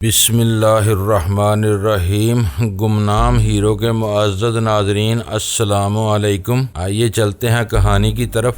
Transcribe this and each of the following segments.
بسم اللہ الرحمن الرحیم۔ گمنام ہیرو کے معزز ناظرین السلام علیکم۔ آئیے چلتے ہیں کہانی کی طرف۔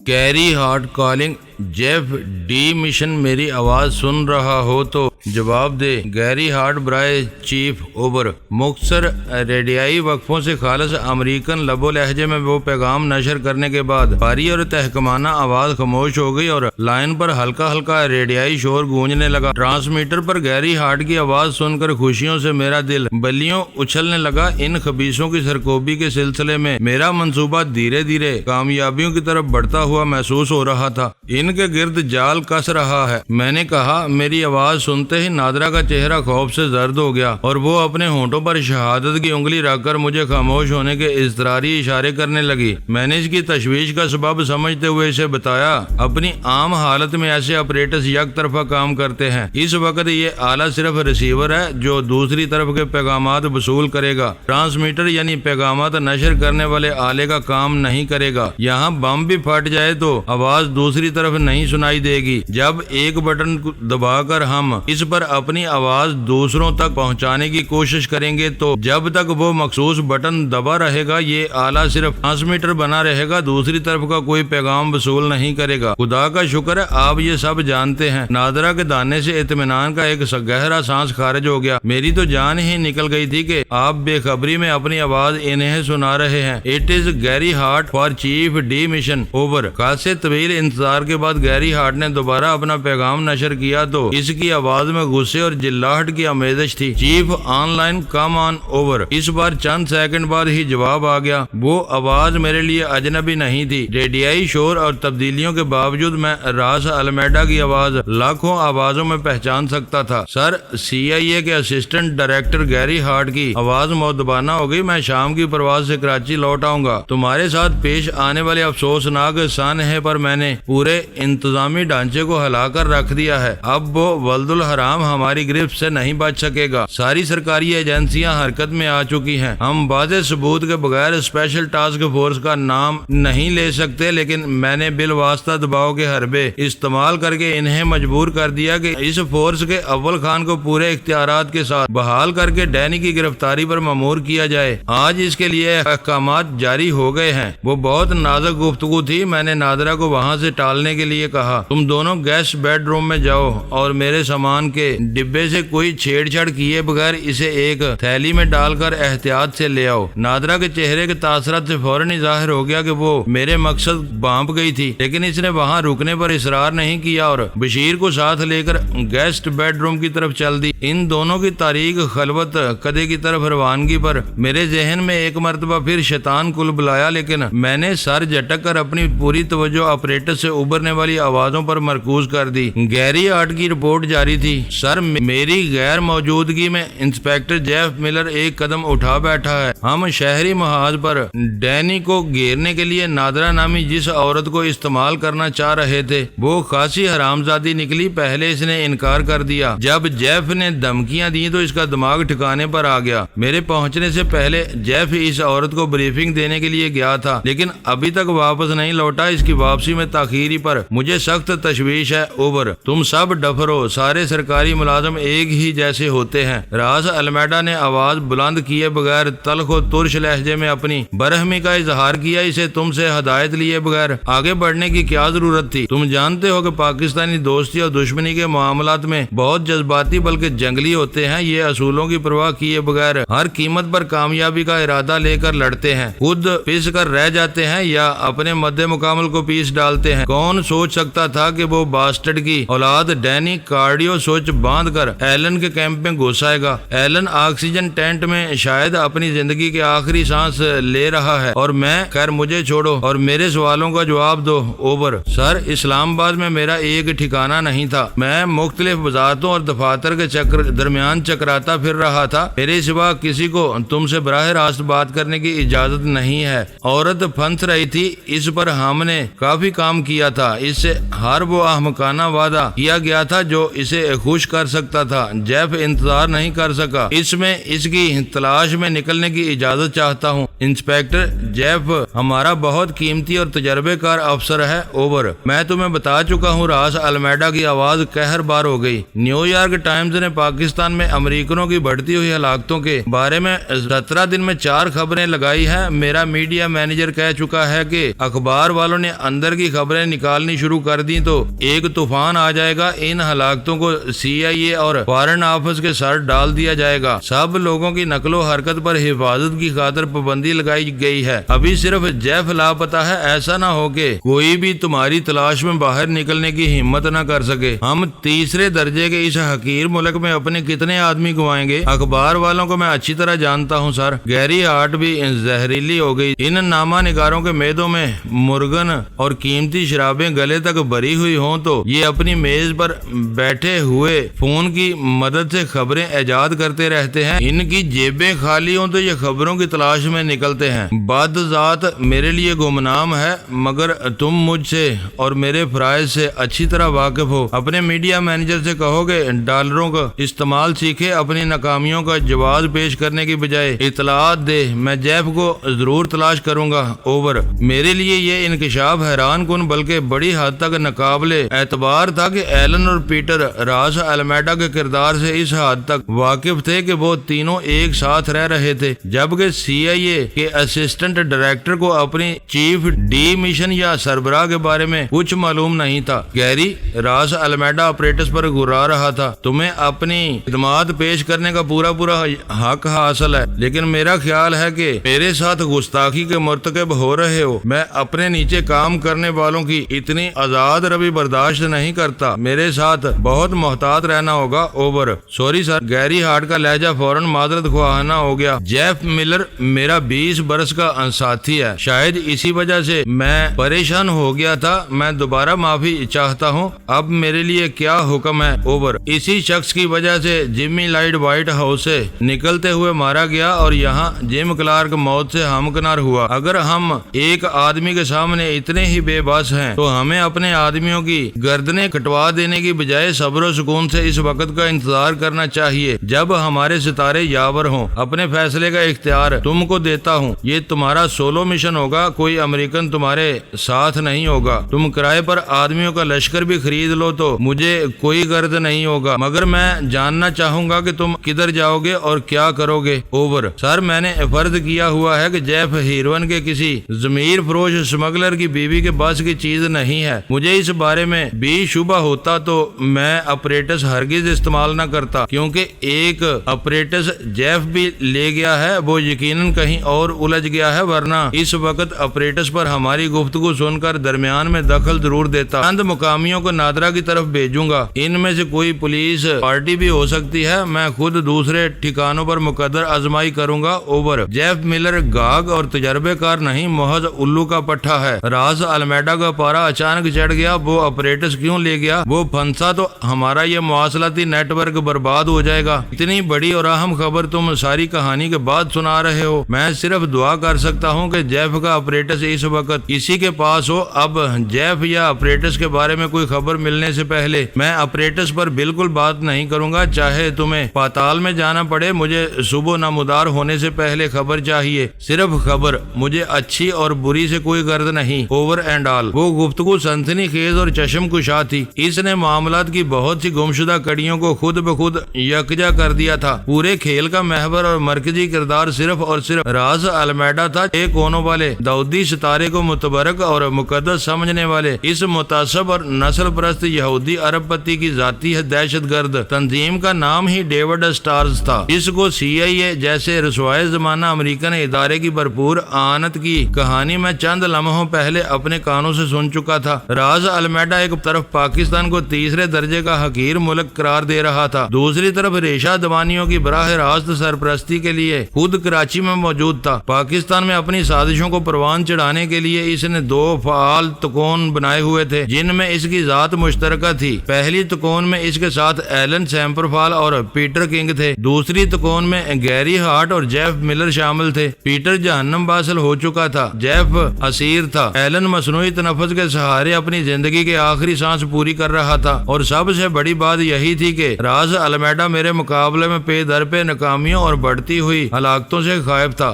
Gary Hart calling. Jeff D mission میری آواز سن رہا ہو تو جواب دے۔ گیری ہارٹ برائے چیف اوبر۔ مختصر ریڈیائی وقفوں سے خالص امریکن لب و لہجے میں وہ پیغام نشر کرنے کے بعد بھاری اور تحکمانہ آواز خاموش ہو گئی اور لائن پر ہلکا ہلکا ریڈیائی شور گونجنے لگا۔ ٹرانسمیٹر پر گیری ہارٹ کی آواز سن کر خوشیوں سے میرا دل بلیوں اچھلنے لگا۔ ان خبیثوں کی سرکوبی کے سلسلے میں میرا منصوبہ دھیرے دھیرے کامیابیوں کی طرف بڑھتا ہوا محسوس ہو رہا تھا۔ ان کے گرد جال کس رہا ہے، میں نے کہا۔ میری آواز سنتے ہی نادرا کا چہرہ خوف سے زرد ہو گیا اور وہ اپنے ہونٹوں پر شہادت کی انگلی رکھ کر مجھے خاموش ہونے کے اضطراری اشارے کرنے لگی۔ میں نے اس کی تشویش کا سبب سمجھتے ہوئے اسے بتایا، اپنی عام حالت میں ایسے آپریٹرز یک طرفہ کام کرتے ہیں۔ اس وقت یہ آلہ صرف ریسیور ہے جو دوسری طرف کے پیغامات وصول کرے گا۔ ٹرانسمیٹر یعنی پیغامات نشر کرنے والے آلے کا کام نہیں کرے گا۔ یہاں بم بھی پھٹ جائے تو آواز دوسری طرف نہیں سنائی دے گی۔ جب ایک بٹن دبا کر ہم اس پر اپنی آواز دوسروں تک پہنچانے کی کوشش کریں گے تو جب تک وہ مخصوص بٹن دبا رہے گا یہ آلہ صرف ٹرانسمیٹر بنا رہے گا، دوسری طرف کا کوئی پیغام وصول نہیں کرے گا۔ خدا کا شکر ہے آپ یہ سب جانتے ہیں۔ نادرا کے دانے سے اطمینان کا ایک گہرا سانس خارج ہو گیا۔ میری تو جان ہی نکل گئی تھی کہ آپ بے خبری میں اپنی آواز انہیں سنا رہے ہیں۔ اٹ از گیری heart for chief D mission over. خاصے طویل انتظار کے بعد گیری ہارٹ نے دوبارہ اپنا پیغام نشر کیا تو اس کی آواز میں غصے اور جلاہٹ کی آمیزش تھی۔ Chief on line come on over. اس بار چند سیکنڈ بعد ہی جواب آ گیا۔ وہ آواز میرے لیے اجنبی نہیں تھی۔ ریڈیائی شور اور تبدیلیوں کے باوجود میں راس المیڈا کی آواز لاکھوں آوازوں میں پہچان سکتا تھا۔ سر، CIA کے اسسٹنٹ ڈائریکٹر گیری ہارٹ کی آواز مؤدبانہ ہو گئی۔ میں شام کی پرواز سے کراچی لوٹ آؤں گا۔ تمہارے ساتھ پیش آنے والے افسوسناک سانحے پر میں نے پورے انتظامی ڈھانچے کو ہلا کر رکھ دیا ہے۔ اب وہ ولد الحرام ہماری گرفت سے نہیں بچ سکے گا۔ ساری سرکاری ایجنسیاں حرکت میں آ چکی ہیں۔ ہم واضح ثبوت کے بغیر اسپیشل ٹاسک فورس کا نام نہیں لے سکتے، لیکن میں نے بالواسطہ دباؤ کے حربے استعمال کر کے انہیں مجبور کر دیا کہ اس فورس کے اول خان کو پورے اختیارات کے ساتھ بحال کر کے ڈینی کی گرفتاری پر مامور کیا جائے۔ آج اس کے لیے احکامات جاری ہو گئے ہیں۔ وہ بہت نازک گفتگو تھی۔ میں نے نادرا کو وہاں سے ٹالنے کے لیے کہا، تم دونوں گیسٹ بیڈ روم میں جاؤ اور میرے سامان کے ڈبے سے کوئی چھیڑ چھاڑ کیے بغیر اسے ایک تھیلی میں ڈال کر احتیاط سے لے آؤ۔ نادرا کے چہرے کے تاثرات سے فوراً ہی ظاہر ہو گیا کہ وہ میرے مقصد بانپ گئی تھی، لیکن اس نے وہاں رکنے پر اصرار نہیں کیا اور بشیر کو ساتھ لے کر گیسٹ بیڈ روم کی طرف چل دی۔ ان دونوں کی تاریک خلوت قدے کی طرف روانگی پر میرے ذہن میں ایک مرتبہ پھر شیطان کل بلایا، لیکن میں نے سر جھٹک کر اپنی پوری توجہ آپریٹر سے ابھرنے والی آوازوں پر مرکوز کر دی۔ گیری ہارٹ کی رپورٹ جاری تھی۔ سر، میری غیر موجودگی میں انسپیکٹر جیف ملر ایک قدم اٹھا بیٹھا ہے۔ ہم شہری محاذ پر ڈینی کو گھیرنے کے لیے نادرا نامی جس عورت کو استعمال کرنا چاہ رہے تھے وہ خاصی حرامزادی نکلی۔ پہلے اس نے انکار کر دیا۔ جب جیف نے دھمکیاں دی تو اس کا دماغ ٹھکانے پر آ گیا۔ میرے پہنچنے سے پہلے جیف اس عورت کو بریفنگ دینے کے لیے گیا تھا، لیکن ابھی تک واپس نہیں لوٹا۔ اس کی واپسی میں تاخیری پر مجھے سخت تشویش ہے۔ اوور۔ تم سب ڈفرو، سارے سرکاری ملازم ایک ہی جیسے ہوتے ہیں۔ راس المیڈا نے آواز بلند کیے بغیر تلخ و ترش لہجے میں اپنی برہمی کا اظہار کیا۔ اسے تم سے ہدایت لیے بغیر آگے بڑھنے کی کیا ضرورت تھی؟ تم جانتے ہو کہ پاکستانی دوستی اور دشمنی کے معاملات میں بہت جذباتی بلکہ جنگلی ہوتے ہیں۔ یہ اصولوں کی پرواہ کیے بغیر ہر قیمت پر کامیابی کا ارادہ لے کر لڑتے ہیں، خود پس کر رہ جاتے ہیں یا اپنے مد مقابل کو پیس ڈالتے ہیں۔ کون سوچ سکتا تھا کہ وہ باسٹرڈ کی اولاد ڈینی کارڈیو سوچ باندھ کر ایلن کے کیمپ میں گھس آئے گا۔ ایلن آکسیجن ٹینٹ میں شاید اپنی زندگی کے آخری سانس لے رہا ہے اور میں خیر مجھے چھوڑو اور میرے سوالوں کا جواب دو۔ اوور۔ سر، اسلام آباد میں میرا ایک ٹھکانہ نہیں تھا۔ میں مختلف وزارتوں اور دفاتر کے درمیان چکراتا پھر رہا تھا۔ میرے سوا کسی کو تم سے براہ راست بات کرنے کی اجازت نہیں ہے۔ عورت پھنس رہی تھی، اس پر ہم نے کافی کام کیا تھا۔ اس سے ہر وہ احمقانہ وعدہ کیا گیا تھا جو اسے خوش کر سکتا تھا۔ جیف انتظار نہیں کر سکا۔ اس میں اس کی تلاش میں نکلنے کی اجازت چاہتا ہوں۔ انسپیکٹر جیف ہمارا بہت قیمتی اور تجربے کار افسر ہے، اوور۔ میں تمہیں بتا چکا ہوں۔ راس المیڈا کی آواز قہر بار ہو گئی۔ نیو یارک ٹائمز نے پاکستان میں امریکنوں کی بڑھتی ہوئی ہلاکتوں کے بارے میں 17 دن میں 4 خبریں لگائی ہیں۔ میرا میڈیا مینیجر کہہ چکا ہے کہ اخبار والوں نے اندر کی خبریں نکالنی شروع کر دی تو ایک طوفان آ جائے گا۔ ان ہلاکتوں کو CIA اور فارن آفس کے سر ڈال دیا جائے گا۔ سب لوگوں کی نقل و حرکت پر حفاظت کی خاطر پابندی لگائی گئی ہے۔ ابھی صرف جیف لاپتہ ہے۔ ایسا نہ ہو کہ کوئی بھی تمہاری تلاش میں باہر نکلنے کی ہمت نہ کر سکے۔ ہم تیسرے درجے کے اس حقیر ملک میں اپنے کتنے آدمی گوائیں گے؟ اخبار والوں کو میں اچھی طرح جانتا ہوں سر۔ گیری ہارٹ بھی زہریلی ہو گئی۔ ان نامہ نگاروں کے میدوں میں مرغن اور قیمتی شرابیں گلے تک بھری ہوئی ہوں تو یہ اپنی میز پر بیٹھے ہوئے فون کی مدد سے خبریں ایجاد کرتے رہتے ہیں۔ ان کی جیبیں خالی ہوں تو یہ خبروں کی تلاش میں نکلتے ہیں۔ بد ذات میرے لیے گمنام ہے، مگر تم مجھ سے اور میرے فرائض سے اچھی طرح واقف ہو۔ اپنے میڈیا مینیجر سے کہو کہ ڈالروں کا استعمال سیکھے، اپنی ناکامیوں کا جواز پیش کرنے کی بجائے اطلاعات دے۔ میں جیف کو ضرور تلاش کروں گا، اوور۔ میرے لیے یہ انکشاف حیران کن بلکہ بڑی حد تک ناقابل اعتبار تھا کہ ایلن اور پیٹر راس المیڈا کے کردار سے اس حد تک واقف تھے کہ وہ تینوں ایک ساتھ رہ رہے تھے، جبکہ CIA کے اسسٹنٹ ڈائریکٹر کو اپنی چیف ڈی مشن یا سربراہ کے بارے میں کچھ معلوم نہیں تھا۔ گیری، راس المیڈا آپریٹس پر گھرا رہا تھا۔ تمہیں اپنی خدمات پیش کرنے کا پورا حق حاصل ہے، لیکن میرا خیال ہے کہ میرے ساتھ گستاخی کے مرتکب ہو رہے ہو۔ میں اپنے نیچے کام کرنے والوں کی اتنی آزاد روی برداشت نہیں کرتا۔ میرے ساتھ بہت محتاط رہنا ہوگا، اوور۔ Sorry sir. گیری ہارٹ کا لہجہ فوراً معذرت خواہانہ ہو گیا۔ جیف ملر میرا 20 برس کا ساتھی ہے، شاید اسی وجہ سے میں پریشان ہو گیا تھا۔ میں دوبارہ معافی چاہتا ہوں۔ اب میرے لیے کیا حکم ہے، اوور؟ اسی شخص کی وجہ سے جمی لائٹ وائٹ ہاؤس سے نکلتے ہوئے مارا گیا اور یہاں جم کلارک موت سے ہمکنار ہوا۔ اگر ہم ایک آدمی کے سامنے اتنے ہی بے بس ہیں تو ہمیں اپنے آدمیوں کی گردنیں کٹوا دینے کی بجائے صبر و سکون سے اس وقت کا انتظار کرنا چاہیے جب ہمارے ستارے یاور ہوں۔ اپنے فیصلے کا اختیار تم کو دیتا ہوں۔ یہ تمہارا سولو مشن ہوگا، کوئی امریکن تمہارے ساتھ نہیں ہوگا۔ تم کرائے پر آدمیوں کا لشکر بھی خرید لو تو مجھے کوئی غرض نہیں ہوگا، مگر میں جاننا چاہوں گا کہ تم کدھر جاؤ گے اور کیا کرو گے، اوور۔ سر، میں نے فرض کیا ہوا ہے کہ جیف ہیروئن کے کسی ضمیر فروش اسمگلر کی بیوی کے بس کی چیز نہیں ہے۔ مجھے اس بارے میں بھی شبہ ہوتا تو میں اپریٹس ہرگز استعمال نہ کرتا، کیونکہ ایک اپریٹس جیف بھی لے گیا ہے، وہ یقیناً کہیں اور الجھ گیا ہے، ورنہ اس وقت اپریٹس پر ہماری گفتگو سن کر درمیان میں دخل ضرور دیتا۔ چند مقامیوں کو نادرا کی طرف بھیجوں گا، ان میں سے کوئی پولیس پارٹی بھی ہو سکتی ہے۔ میں خود دوسرے ٹھکانوں پر مقدر آزمائی کروں گا، اوور۔ جیف ملر گاگ اور تجربے کار نہیں، محض الو کا پٹھا ہے۔ راس المیڈا کا پارا اچانک چڑھ گیا۔ وہ اپریٹس کیوں لے گیا؟ وہ پھنسا تو ہمارا یہ مواصلاتی نیٹ ورک برباد ہو جائے گا۔ اتنی بڑی اور اہم خبر تم ساری کہانی کے بعد سنا رہے ہو۔ میں صرف دعا کر سکتا ہوں کہ جیف کا اپریٹس اس وقت کسی کے پاس ہو۔ اب جیف یا اپریٹس کے بارے میں کوئی خبر ملنے سے پہلے میں اپریٹس پر بالکل بات نہیں کروں گا، چاہے تمہیں پاتال میں جانا پڑے۔ مجھے صبح نمودار ہونے سے پہلے خبر چاہیے، صرف خبر۔ مجھے اچھی اور بری سے کوئی غرض نہیں، اوور اینڈ آل۔ وہ گفتگو سنسنی خیز اور چشم کشا تھی۔ اس نے معاملات کی بہت سی گمشدہ کڑیوں کو خود بخود یکجا کر دیا تھا۔ پورے کھیل کا محور اور مرکزی کردار صرف اور صرف راس المیڈا تھا۔ ایک کونوں والے داؤدی ستارے کو متبرک اور مقدس سمجھنے والے اس متعصب اور نسل پرست یہودی ارب پتی کی ذاتی دہشت گرد تنظیم کا نام ہی ڈیوڈ اسٹارز تھا۔ اس کو CIA جیسے رسوائے زمانہ امریکن ادارے کی بھرپور آنت کی کہانی میں چند لمحوں پہلے اپنے کانوں سے سن چکا تھا۔ راس المیڈا ایک طرف پاکستان کو تیسرے درجے کا حقیر ملک قرار دے رہا تھا، دوسری طرف ریشہ دوانیوں کی براہ راست سرپرستی کے لیے خود کراچی میں موجود تھا۔ پاکستان میں اپنی سازشوں کو پروان چڑھانے کے لیے اس نے 2 فعال تکون بنائے ہوئے تھے جن میں اس کی ذات مشترکہ تھی۔ پہلی تکون میں اس کے ساتھ ایلن سیمپرفال اور پیٹر کنگ تھے، دوسری تکون میں گیری ہارٹ اور جیف ملر شامل تھے۔ پیٹر جہنم باصل ہو چکا تھا، جیف اسیر تھا، ایلن مصنوعی تنفس کے سہارے اپنی زندگی کے آخری سانس پوری کر رہا تھا، اور سب سے بڑی بات یہی تھی کہ راس المیڈا میرے مقابلے میں پے در پہ ناکامیوں اور بڑھتی ہوئی ہلاکتوں سے خائف تھا۔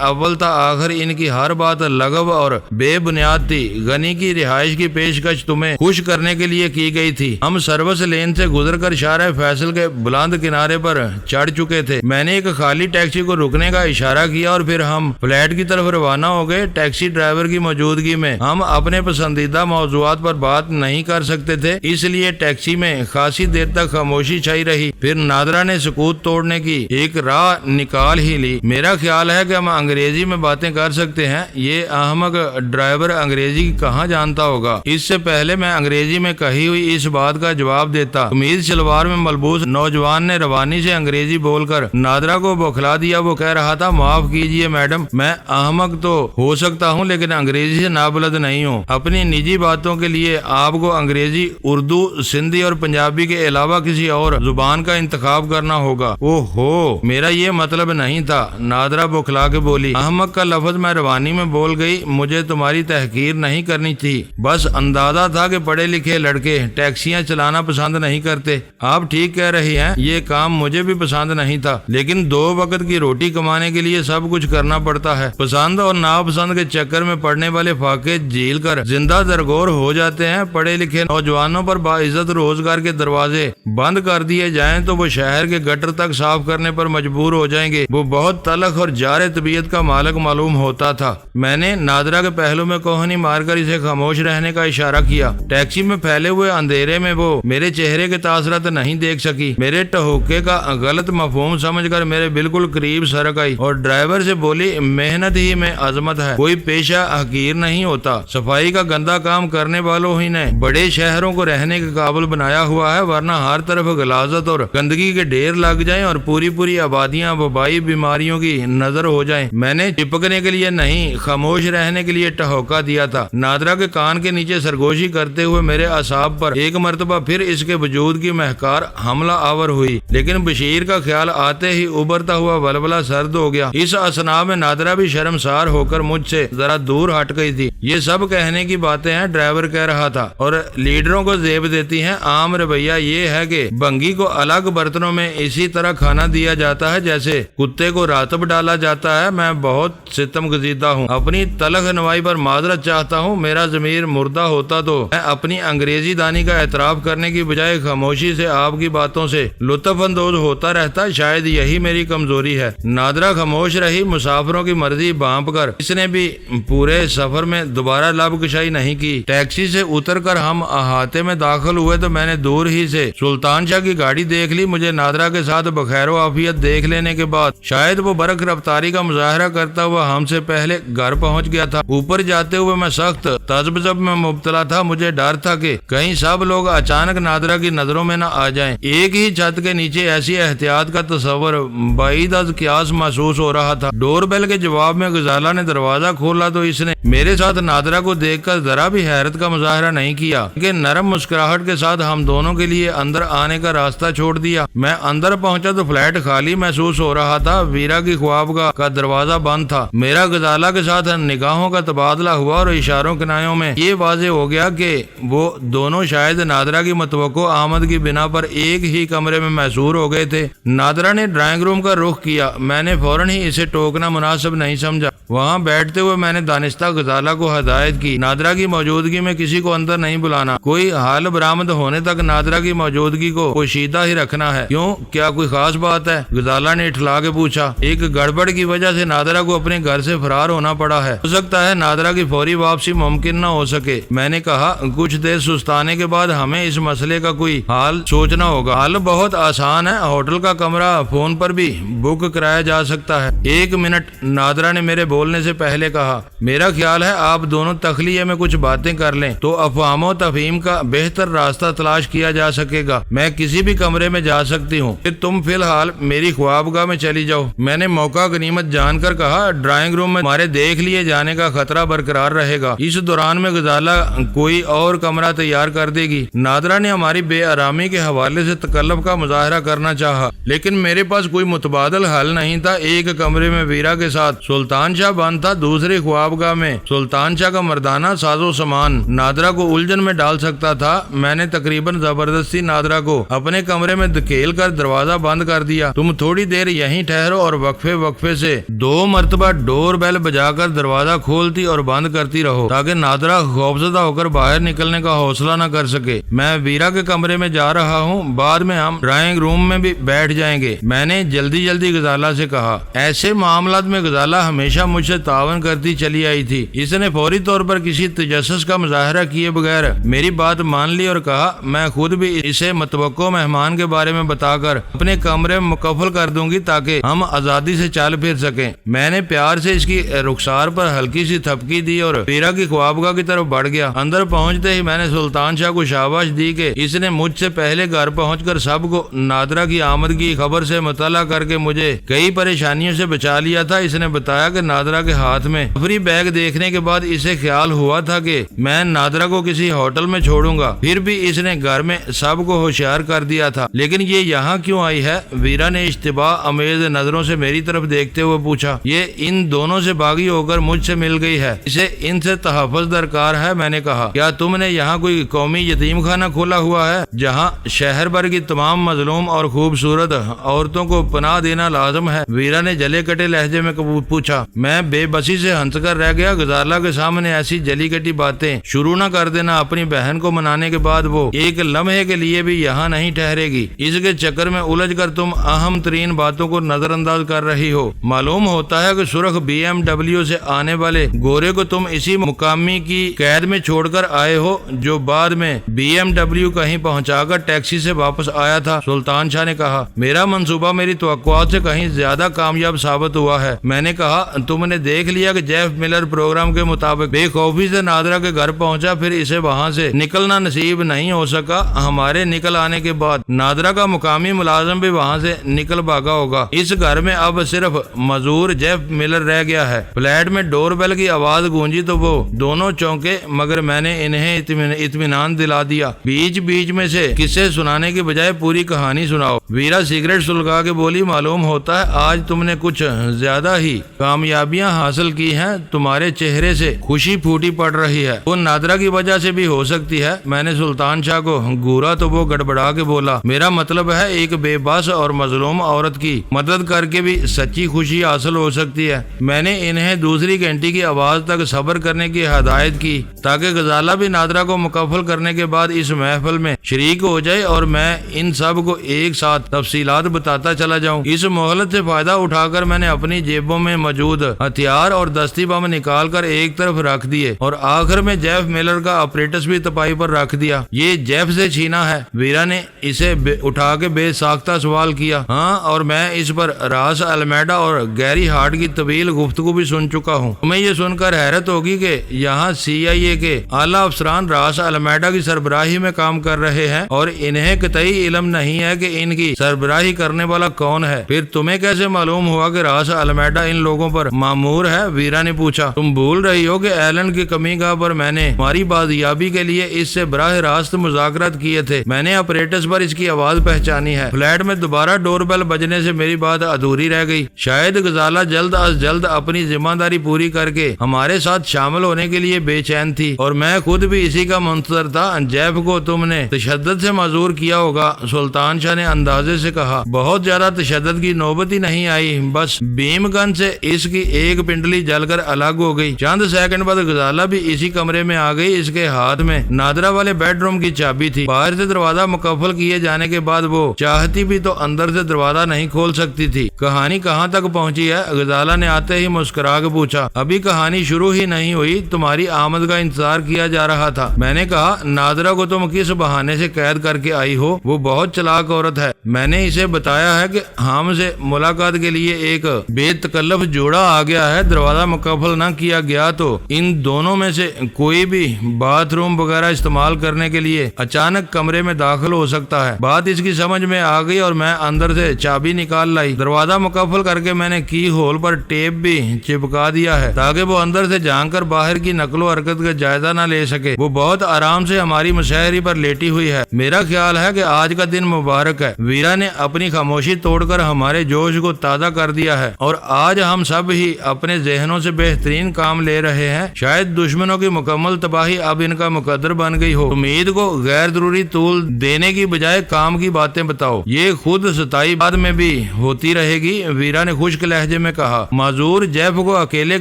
اول تا آخر ان کی ہر بات لغو اور بے بنیاد تھی۔ غنی کی رہائش کی پیشکش تمہیں خوش کرنے کے لیے کی گئی تھی۔ ہم سروس لین سے گزر کر شارع فیصل کے بلند کنارے پر چڑھ چکے تھے۔ میں نے ایک خالی ٹیکسی کو رکنے کا اشارہ کیا اور پھر ہم فلیٹ کی طرف روانہ ہو گئے۔ ٹیکسی ڈرائیور کی موجودگی میں ہم اپنے پسندیدہ موضوعات پر بات نہیں کر سکتے تھے، اس لیے ٹیکسی میں خاصی دیر تک خاموشی چھائی رہی۔ پھر نادرا نے سکوت توڑنے کی ایک راہ نکال ہی لی۔ میرا خیال ہے کہ ہم انگریزی میں باتیں کر سکتے ہیں۔ یہ احمق ڈرائیور انگریزی کہاں جانتا ہوگا؟ اس سے پہلے میں انگریزی میں کہی ہوئی اس بات کا جواب دیتا، قمیض شلوار میں ملبوس نوجوان نے روانی سے انگریزی بول کر نادرا کو بوکھلا دیا۔ وہ کہہ رہا تھا، معاف کیجیے میڈم، میں احمق تو ہو سکتا ہوں لیکن انگریزی سے نابلد نہیں ہوں۔ اپنی نجی باتوں کے لیے آپ کو انگریزی، اردو، سندھی اور پنجابی کے علاوہ کسی اور زبان کا انتخاب کرنا ہوگا۔ اوہ ہو، میرا یہ مطلب نہیں تھا، نادرا بوکھلا کے بولی۔ احمق کا لفظ میں روانی میں بول گئی، مجھے تمہاری تحقیر نہیں کرنی تھی، بس اندازہ تھا کہ پڑھے لکھے لڑکے ٹیکسیاں چلانا پسند نہیں کرتے۔ آپ ٹھیک کہہ رہی ہیں، یہ کام مجھے بھی پسند نہیں تھا، لیکن 2 وقت کی روٹی کمانے کے لیے سب کچھ کرنا پڑتا ہے۔ پسند اور ناپسند کے چکر میں پڑنے والے فاقے جھیل کر زندہ درگور ہو جاتے ہیں۔ پڑھے لکھے نوجوانوں پر باعزت روزگار کے دروازے بند کر دیے جائیں تو وہ شہر کے گٹر تک صاف کرنے پر مجبور ہو جائیں گے۔ وہ بہت تلخ اور جار طبیعت کا مالک معلوم ہوتا تھا۔ میں نے نادرا کے پہلو میں کوہنی مار کر اسے خاموش رہنے کا اشارہ کیا۔ ٹیکسی میں پھیلے ہوئے اندھیرے میں وہ میرے چہرے کے تاثرات نہیں دیکھ سکی۔ میرے ٹہوکے کا غلط مفہوم سمجھ کر میرے بالکل قریب سرک آئی اور ڈرائیور سے بولی، محنت ہی میں عظمت ہے، کوئی پیشہ حقیر نہیں ہوتا۔ صفائی کا گندا کام کرنے والوں ہی نے بڑے شہروں کو رہنے کے قابل بنایا ہوا ہے، ورنہ ہر طرف غلاظت اور گندگی کے ڈھیر لگ جائیں اور پوری آبادیاں وبائی بیماریوں کی نظر ہو جائیں۔ میں نے چپکنے کے لیے نہیں، خاموش رہنے کے لیے ٹہوکا دیا تھا۔ نادرا کے کان کے نیچے سرگوشی کرتے ہوئے میرے اعصاب پر ایک مرتبہ پھر اس کے وجود کی مہکار حملہ آور ہوئی، لیکن بشیر کا خیال آتے ہی ابھرتا ہوا ولولہ سرد ہو گیا۔ اس اثنا میں نادرا بھی شرمسار ہو کر مجھ سے ذرا دور ہٹ گئی تھی۔ یہ سب کہنے کی باتیں ہیں، ڈرائیور کہہ رہا تھا، اور لیڈروں کو زیب دیتی ہیں۔ عام رویہ یہ ہے کہ بنگی کو الگ برتنوں میں اسی طرح کھانا دیا جاتا ہے جیسے کتے کو راتب ڈالا جاتا ہے۔ میں بہت ستم گزیدہ ہوں، اپنی تلخ نوائی پر معذرت چاہتا ہوں۔ میرا ضمیر مردہ ہوتا تو میں اپنی انگریزی دانی کا اعتراف کرنے کی بجائے خاموشی سے آپ کی باتوں سے لطف اندوز ہوتا رہتا۔ شاید یہی میری کمزوری ہے۔ نادرا خاموش رہی۔ مسافروں کی مرضی بانپ کر اس نے بھی پورے سفر میں دوبارہ لب کشائی نہیں کی۔ ٹیکسی سے اتر کر ہم احاطے میں داخل ہوئے تو میں نے دور ہی سے سلطان شاہ کی گاڑی دیکھ لی۔ مجھے نادرا کے ساتھ بخیر و عافیت دیکھ لینے کے بعد شاید وہ برق رفتاری کا مظاہرہ کرتا ہوا ہم سے پہلے گھر پہنچ گیا تھا۔ اوپر جاتے ہوئے میں سخت تذبذب میں مبتلا تھا۔ مجھے ڈر تھا کہ کہیں سب لوگ اچانک نادرا کی نظروں میں نہ آ جائیں۔ ایک ہی چھت کے نیچے ایسی احتیاط کا تصور بعید از قیاس محسوس ہو رہا تھا۔ ڈور بیل کے جواب میں غزالہ نے دروازہ کھولا تو اس نے میرے ساتھ نادرا کو دیکھ کر ذرا بھی حیرت کا مظاہرہ نہیں کیا کہ نرم مسکراہٹ کے ساتھ ہم دونوں کے لیے اندر آنے کا راستہ چھوڑ دیا۔ میں اندر پہنچا تو فلیٹ خالی محسوس ہو رہا تھا۔ ویرا کی خوابگاہ کا دروازہ بند تھا۔ میرا غزالہ کے ساتھ نگاہوں کا تبادلہ ہوا اور اشاروں کنایوں میں یہ واضح ہو گیا کہ وہ دونوں شاید نادرا کی متوقع آمد کی بنا پر ایک ہی کمرے میں محصور ہو گئے تھے۔ نادرا نے ڈرائنگ روم کا رخ کیا۔ میں نے فوراً ہی اسے ٹوکنا مناسب نہیں سمجھا۔ وہاں بیٹھتے ہوئے میں نے دانستہ غزالہ کو ہدایت کی، نادرا کی موجودگی میں کسی کو اندر نہیں بلانا، کوئی حال برآمد ہونے تک نادرا کی موجودگی کو پوشیدہ ہی رکھنا ہے۔ کیوں، کیا کوئی خاص بات ہے؟ غزالہ نے اٹھلا کے پوچھا۔ ایک گڑبڑ کی وجہ سے نادرا کو اپنے گھر سے فرار ہونا پڑا ہے، ہو سکتا ہے نادرا کی فوری واپسی ممکن نہ ہو سکے۔ میں نے کہا، کچھ دیر سستانے کے بعد ہمیں اس مسئلے کا کوئی حل سوچنا ہوگا۔ حل بہت آسان ہے، ہوٹل کا کمرہ فون پر بھی بک کرایا جا سکتا ہے۔ 1 منٹ، نادرا نے میرے بولنے سے پہلے کہا، میرا خیال ہے آپ دونوں تخلیہ میں کچھ باتیں کر لیں تو افہام و تفہیم کا بہتر راستہ تلاش کیا جا سکے گا۔ میں کسی بھی کمرے میں جا سکتی ہوں، پھر تم فی الحال میری خوابگاہ میں چلی جاؤ۔ میں نے موقع غنیمت جان کر کہا، ڈرائنگ روم میں ہمارے دیکھ لیے جانے کا خطرہ برقرار رہے گا، اس دوران میں غزالہ کوئی اور کمرہ تیار کر دے گی۔ نادرا نے ہماری بے آرامی کے حوالے سے تکلف کا مظاہرہ کرنا چاہا، لیکن میرے پاس کوئی متبادل حل نہیں تھا۔ ایک کمرے میں ویرا کے ساتھ سلطان شاہ بند تھا، دوسری خوابگاہ میں سلطان شاہ کا مردانہ ساز و سامان نادرا کو الجھن میں ڈال سکتا تھا۔ میں نے تقریباً زبردستی نادرا کو اپنے کمرے میں دھکیل کر دروازہ بند کر دیا۔ تم تھوڑی دیر یہیں ٹھہرو اور وقفے وقفے سے 2 مرتبہ ڈور بیل بجا کر دروازہ کھولتی اور بند کرتی رہو تاکہ نادرہ خوفزدہ ہو کر باہر نکلنے کا حوصلہ نہ کر سکے۔ میں ویرا کے کمرے میں جا رہا ہوں، بعد میں ہم ڈرائنگ روم میں بھی بیٹھ جائیں گے، میں نے جلدی جلدی غزالہ سے کہا۔ ایسے معاملات میں غزالہ ہمیشہ مجھ سے تعاون کرتی چلی آئی تھی۔ اس نے فوری طور پر کسی تجسس کا مظاہرہ کیے بغیر میری بات مان لی اور کہا میں خود بھی اسے متوقع مہمان کے بارے میں بتا کر اپنے کمرے میں مکفل کر دوں گی تاکہ ہم آزادی سے چل پھر سکیں۔ میں نے پیار سے اس کی رخسار پر ہلکی سی تھپکی دی اور ویرا کی خوابگاہ کی طرف بڑھ گیا۔ اندر پہنچتے ہی میں نے سلطان شاہ کو شاباش دی کہ اس نے مجھ سے پہلے گھر پہنچ کر سب کو نادرہ کی آمد کی خبر سے مطلع کر کے مجھے کئی پریشانیوں سے بچا لیا تھا۔ اس نے بتایا کہ نادرہ کے ہاتھ میں سفری بیگ دیکھنے کے بعد اسے خیال ہوا تھا کہ میں نادرہ کو کسی ہوٹل میں چھوڑوں گا، پھر بھی اس نے گھر میں سب کو ہوشیار کر دیا تھا۔ لیکن یہ یہاں کیوں آئی ہے؟ ویرا نے اشتباہ امیز نظروں سے میری طرف دیکھتے ہوئے پوچھا۔ یہ ان دونوں سے باغی ہو کر مجھ سے مل گئی ہے، اسے ان سے تحفظ درکار ہے۔ میں نے کہا کیا تم نے یہاں کوئی قومی یتیم خانہ کھولا ہوا ہے جہاں شہر بھر کی تمام مظلوم اور خوبصورت عورتوں کو پناہ دینا لازم ہے؟ ویرا نے جلے کٹے لہجے میں پوچھا۔ میں بے بسی سے ہنس کر رہ گیا۔ غزالہ کے سامنے ایسی جلی کٹی باتیں شروع نہ کر دینا، اپنی بہن کو منانے کے بعد وہ ایک لمحے کے لیے بھی یہاں نہیں ٹھہرے گی۔ اس کے چکر میں الجھ کر تم اہم ترین باتوں کو نظر انداز کر رہی ہو۔ معلوم ہوتا ہے کہ سرخ BMW سے آنے والے گورے کو تم اسی مقامی کی قید میں چھوڑ کر آئے ہو جو بعد میں BMW کہیں پہنچا کر ٹیکسی سے واپس آیا تھا۔ سلطان شاہ نے کہا میرا منصوبہ میری توقعات سے کہیں زیادہ کامیاب ثابت ہوا ہے۔ میں نے کہا تم نے دیکھ لیا کہ جیف ملر پروگرام کے مطابق بے خوفی سے نادرہ کے گھر پہنچا، پھر اسے وہاں سے نکلنا نصیب نہیں ہو سکا۔ ہمارے نکل آنے کے بعد نادرہ کا مقامی ملازم بھی وہاں سے نکل بھاگا ہوگا۔ اس گھر میں اب صرف مزدور جیف ملر رہ گیا ہے۔ فلیٹ میں ڈور بیل کی آواز گونجی تو وہ دونوں چونکے، مگر میں نے انہیں اطمینان دلا دیا۔ بیچ بیچ میں سے قصے سنانے کے بجائے پوری کہانی سناؤ۔ ویرا سگریٹ سلگا کے بولی معلوم ہوتا ہے آج تم نے کچھ زیادہ ہی کامیابیاں حاصل کی ہیں، تمہارے چہرے سے خوشی پھوٹی پڑ رہی ہے۔ وہ نادرہ کی وجہ سے بھی ہو سکتی ہے۔ میں نے سلطان شاہ کو گورا تو وہ گڑبڑا کے بولا میرا مطلب ہے ایک بے بس اور مظلوم عورت کی مدد کر کے بھی سچی خوشی حاصل ہو سکتی ہے۔ میں نے انہیں دوسری گھنٹی کی آواز تک صبر کرنے کی ہدایت کی تاکہ غزالہ بھی نادرہ کو مکفل کرنے کے بعد اس محفل میں شریک ہو جائے اور میں ان سب کو ایک ساتھ تفصیلات بتاتا چلا جاؤں۔ اس مہلت سے فائدہ اٹھا کر میں نے اپنی جیبوں میں موجود ہتھیار اور دستی بم نکال کر ایک طرف رکھ دیے اور آخر میں جیف میلر کا اپریٹس بھی تپائی پر رکھ دیا۔ یہ جیف سے چھینا ہے؟ ویرا نے اسے اٹھا کے بے ساختہ سوال کیا۔ ہاں، اور میں اس پر راس المیڈا اور گیری ہارٹ کی طویل گفتگو بھی سن چکا ہوں۔ تمہیں یہ سن کر حیرت ہوگی کہ یہاں CIA کے اعلیٰ افسران راس المیڈا کی سربراہی میں کام کر رہے ہیں اور انہیں قطعی علم نہیں ہے کہ ان کی سربراہی کرنے والا کون ہے۔ پھر تمہیں کیسے معلوم ہوا کہ راس المیڈا ان لوگوں پر مامور ہے؟ ویرا نے پوچھا۔ تم بھول رہی ہو کہ ایلن کی کمی گاہ پر میں نے ہماری بازیابی کے لیے اس سے براہ راست مذاکرات کیے تھے۔ میں نے اپریٹس پر اس کی آواز پہچانی ہے۔ فلیٹ میں دوبارہ ڈور بیل بجنے سے میری بات ادھوری رہ گئی۔ شاید غزالہ جلد از جلد اپنی ذمہ داری پوری کر کے ہمارے ساتھ شامل ہونے کے لیے بے چین تھی اور میں خود بھی اسی کا منتظر تھا۔ جیف کو تم نے تشدد سے معذور کیا ہوگا، سلطان شاہ نے اندازے سے کہا۔ بہت زیادہ تشدد کی نوبت ہی نہیں آئی، بس بیم گن سے اس کی ایک پنڈلی جل کر الگ ہو گئی۔ چند سیکنڈ بعد غزالہ بھی اسی کمرے میں آ گئی۔ اس کے ہاتھ میں نادرہ والے بیڈ روم کی چابی تھی۔ باہر سے دروازہ مکفل کیے جانے کے بعد وہ چاہتی بھی تو اندر سے دروازہ نہیں کھول سکتی تھی۔ کہانی کہاں تک پہنچی ہے؟ غزالہ نے آتے ہی مسکرا کے پوچھا۔ ابھی کہانی شروع ہی نہیں ہوئی، تمہاری آمد کا انتظار کیا جا رہا تھا۔ میں نے کہا نادرہ کو تم کس بہانے سے قید کر کے آئی ہو؟ وہ بہت چلاک عورت ہے۔ میں نے اسے بتایا ہے کہ ہم سے ملاقات کے لیے ایک بے تکلف جوڑا آ گیا ہے۔ دروازہ مکفل نہ کیا گیا تو ان دونوں میں سے کوئی بھی باتھ روم وغیرہ استعمال کرنے کے لیے اچانک کمرے میں داخل ہو سکتا ہے۔ بات اس کی سمجھ میں آ گئی اور میں اندر سے چابی نکال لائی۔ دروازہ مکفل کر کے میں نے کی ہول پر ٹیپ بھی چپکا دیا ہے تاکہ وہ اندر سے جھانک کر باہر کی نقل و حرکت کا جائزہ نہ لے سکے۔ وہ بہت آرام سے ہماری مشاعری پر لیٹی ہوئی ہے۔ میرا خیال ہے کہ آج کا دن مبارک ہے۔ ویرا نے اپنی خاموشی توڑ کر ہمارے جوش کو تازہ کر دیا ہے اور آج ہم سب ہی اپنے ذہنوں سے بہترین کام لے رہے ہیں۔ شاید دشمنوں کی مکمل تباہی اب ان کا مقدر بن گئی ہو۔ امید کو غیر ضروری طول دینے کی بجائے کام کی باتیں بتاؤ۔ یہ خود ستائی بعد میں بھی ہو ہوتی رہے گی، ویرا نے خشک لہجے میں کہا۔ معذور، جیف کو اکیلے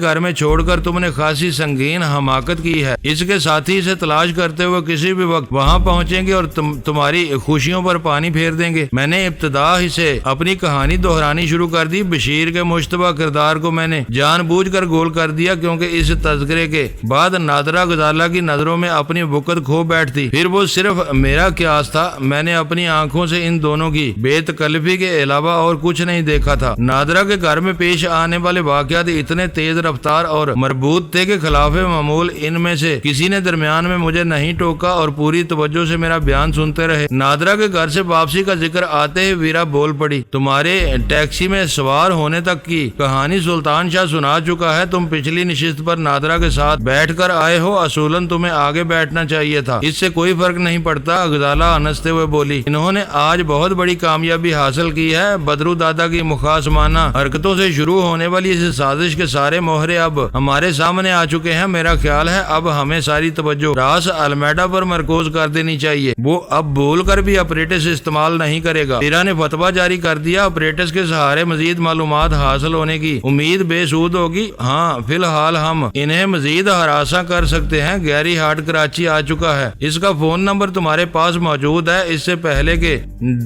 گھر میں چھوڑ کر تم نے خاصی سنگین حماقت کی ہے۔ اس کے ساتھی سے تلاش کرتے ہوئے کسی بھی وقت وہاں پہنچیں گے اور تمہاری خوشیوں پر پانی پھیر دیں گے۔ میں نے ابتدا ہی سے اپنی کہانی دہرانی شروع کر دی۔ بشیر کے مشتبہ کردار کو میں نے جان بوجھ کر گول کر دیا، کیونکہ اس تذکرے کے بعد نادرہ غزالہ کی نظروں میں اپنی وقت کھو بیٹھتی۔ پھر وہ صرف میرا قیاس تھا، میں نے اپنی آنکھوں سے ان دونوں کی بے تکلفی کے علاوہ اور کچھ نہیں دیکھا تھا۔ نادرہ کے گھر میں پیش آنے والے واقعات اتنے تیز رفتار اور مربوط تھے کہ خلاف معمول ان میں سے کسی نے درمیان میں مجھے نہیں ٹوکا اور پوری توجہ سے میرا بیان سنتے رہے۔ نادرہ کے گھر سے واپسی کا ذکر آتے ہی ویرا بول پڑی۔ تمہارے ٹیکسی میں سوار ہونے تک کی کہانی سلطان شاہ سنا چکا ہے۔ تم پچھلی نشست پر نادرہ کے ساتھ بیٹھ کر آئے ہو، اصولاً تمہیں آگے بیٹھنا چاہیے تھا، اس سے کوئی فرق نہیں پڑتا، غزالہ ہنستے ہوئے بولی۔ انہوں نے آج بہت بڑی کامیابی حاصل کی ہے۔ بدرو دادا کی مخاصمانہ حرکتوں سے شروع ہونے والی اس سازش کے سارے موہرے اب ہمارے سامنے آ چکے ہیں۔ میرا خیال ہے اب ہمیں ساری توجہ راس المیڈا پر مرکوز کر دینی چاہیے۔ وہ اب بھول کر بھی اپریٹس استعمال نہیں کرے گا۔ ویرا نے فتویٰ جاری کر دیا، اپریٹس کے سہارے مزید معلومات حاصل ہونے کی امید بے سود ہوگی۔ ہاں، فی الحال ہم انہیں مزید ہراساں کر سکتے ہیں۔ گیری ہارٹ کراچی آ چکا ہے، اس کا فون نمبر تمہارے پاس موجود ہے۔ اس سے پہلے کہ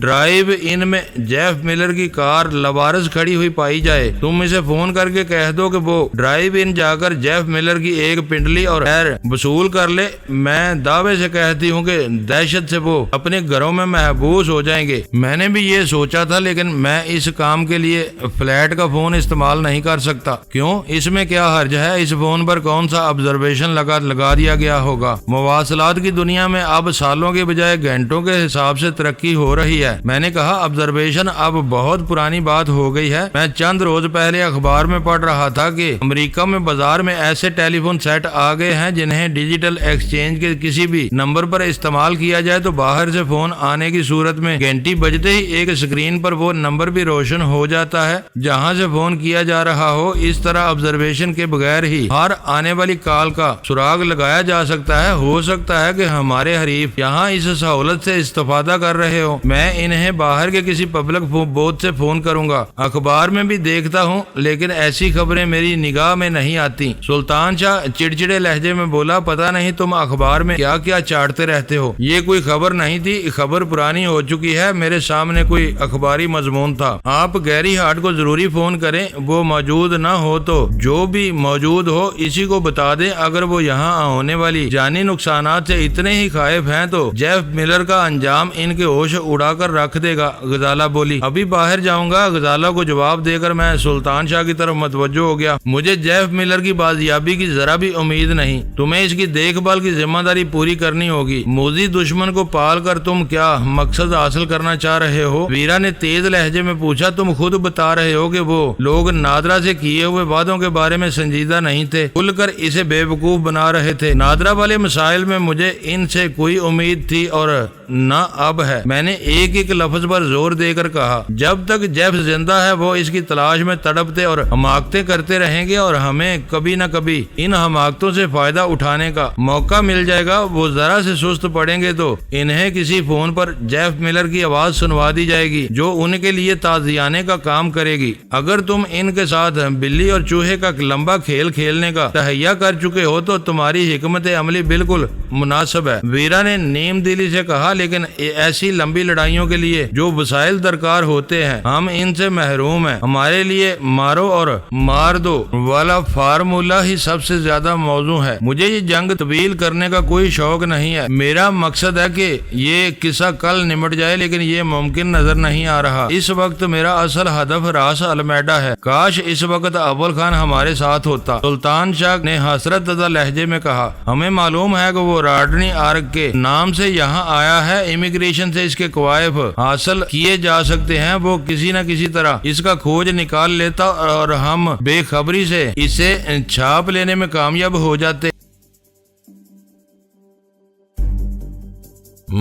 ڈرائیو ان میں جیف ملر کی کار لوارس کھڑی ہوئی پائی جائے، تم اسے فون کر کے کہہ دو کہ وہ ڈرائیو ان جا کر جیف ملر کی ایک پنڈلی اور خیر وصول کر لے۔ میں دعوے سے کہتی ہوں کہ دہشت سے وہ اپنے گھروں میں محبوس ہو جائیں گے۔ میں نے بھی یہ سوچا تھا، لیکن میں اس کام کے لیے فلیٹ کا فون استعمال نہیں کر سکتا۔ کیوں؟ اس میں کیا حرج ہے؟ اس فون پر کون سا آبزرویشن لگا دیا گیا ہوگا؟ مواصلات کی دنیا میں اب سالوں کے بجائے گھنٹوں کے حساب سے ترقی ہو رہی ہے۔ میں نے کہا آبزرویشن اب بہت پرانی بات ہو گئی ہے۔ میں چند روز پہلے اخبار میں پڑھ رہا تھا کہ امریکہ میں بازار میں ایسے ٹیلی فون سیٹ آ گئے ہیں جنہیں ڈیجیٹل ایکسچینج کے کسی بھی نمبر پر استعمال کیا جائے تو باہر سے فون آنے کی صورت میں گھنٹی بجتے ہی ایک اسکرین پر وہ نمبر بھی روشن ہو جاتا ہے جہاں سے فون کیا جا رہا ہو۔ اس طرح آبزرویشن کے بغیر ہی ہر آنے والی کال کا سراغ لگایا جا سکتا ہے۔ ہو سکتا ہے کہ ہمارے حریف یہاں اس سہولت سے استفادہ کر رہے ہو۔ میں انہیں باہر کے کسی پبلک بوتھ سے فون کروں گا۔ اخبار میں بھی دیکھتا ہوں، لیکن ایسی خبریں میری نگاہ میں نہیں آتی۔ سلطان شاہ چڑچڑے لہجے میں بولا، پتہ نہیں تم اخبار میں کیا کیا چاٹتے رہتے ہو۔ یہ کوئی خبر نہیں تھی، خبر پرانی ہو چکی ہے۔ میرے سامنے کوئی اخباری مضمون تھا۔ آپ گیری ہارٹ کو ضروری فون کریں، وہ موجود نہ ہو تو جو بھی موجود ہو اسی کو بتا دیں۔ اگر وہ یہاں ہونے والی جانی نقصانات سے اتنے ہی خائف ہیں تو جیف ملر کا انجام ان کے ہوش اڑا کر رکھ دے گا۔ غزالہ بولی، ابھی باہر جاؤں گا۔ غزالہ کو جواب دے کر میں سلطان شاہ کی طرف متوجہ ہو گیا۔ مجھے جیف ملر کی بازیابی کی ذرا بھی امید نہیں۔ تمہیں اس کی دیکھ بھال کی ذمہ داری پوری کرنی ہوگی۔ موذی دشمن کو پال کر تم کیا مقصد حاصل کرنا چاہ رہے ہو؟ ویرا نے تیز لہجے میں پوچھا۔ تم خود بتا رہے ہو کہ وہ لوگ نادرہ سے کیے ہوئے وعدوں کے بارے میں سنجیدہ نہیں تھے، کھل کر اسے بے وقوف بنا رہے تھے۔ نادرہ والے مسائل میں مجھے ان سے کوئی امید تھی اور نہ اب ہے۔ میں نے ایک ایک لفظ پر زور دے کر کہا، جب تک جیف زندہ ہے وہ اس کی تلاش میں تڑپتے اور حماقتیں کرتے رہیں گے اور ہمیں کبھی نہ کبھی ان حماقتوں سے فائدہ اٹھانے کا موقع مل جائے گا۔ وہ ذرا سے سست پڑیں گے تو انہیں کسی فون پر جیف ملر کی آواز سنوا دی جائے گی جو ان کے لیے تعزیانے کا کام کرے گی۔ اگر تم ان کے ساتھ بلی اور چوہے کا لمبا کھیل کھیلنے کا تہیہ کر چکے ہو تو تمہاری حکمت عملی بالکل مناسب ہے۔ ویرا نے نیم دلی سے کہا، لیکن ایسی لمبی لڑائیوں کے لیے جو وسائل درکار ہوتے ہیں ہم ان سے محروم ہیں۔ ہمارے لیے مارو اور مار دو والا فارمولا ہی سب سے زیادہ موزوں ہے۔ مجھے یہ جنگ طویل کرنے کا کوئی شوق نہیں ہے۔ میرا مقصد ہے کہ یہ قصہ کل نمٹ جائے، لیکن یہ ممکن نظر نہیں آ رہا۔ اس وقت میرا اصل ہدف راس المیڈا ہے۔ کاش اس وقت اول خان ہمارے ساتھ ہوتا۔ سلطان شاہ نے حسرت زدہ لہجے میں کہا، ہمیں معلوم ہے کہ وہ راڈنی آرک کے نام سے یہاں آیا ہے۔ امیگریشن سے اس کے کوائف حاصل کیے جا سکتے ہیں۔ وہ کسی نہ کسی طرح اس کا کھوج نکال لیتا اور ہم بے خبری سے اسے چھاپ لینے میں کامیاب ہو جاتے۔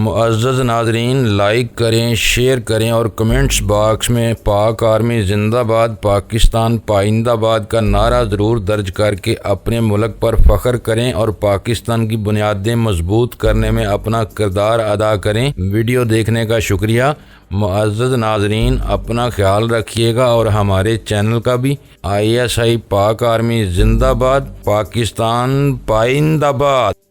معزز ناظرین، لائک کریں، شیئر کریں اور کمنٹس باکس میں پاک آرمی زندہ باد، پاکستان پائندہ باد کا نعرہ ضرور درج کر کے اپنے ملک پر فخر کریں اور پاکستان کی بنیادیں مضبوط کرنے میں اپنا کردار ادا کریں۔ ویڈیو دیکھنے کا شکریہ۔ معزز ناظرین، اپنا خیال رکھیے گا اور ہمارے چینل کا بھی۔ ISI پاک آرمی زندہ باد، پاکستان پائندہ باد۔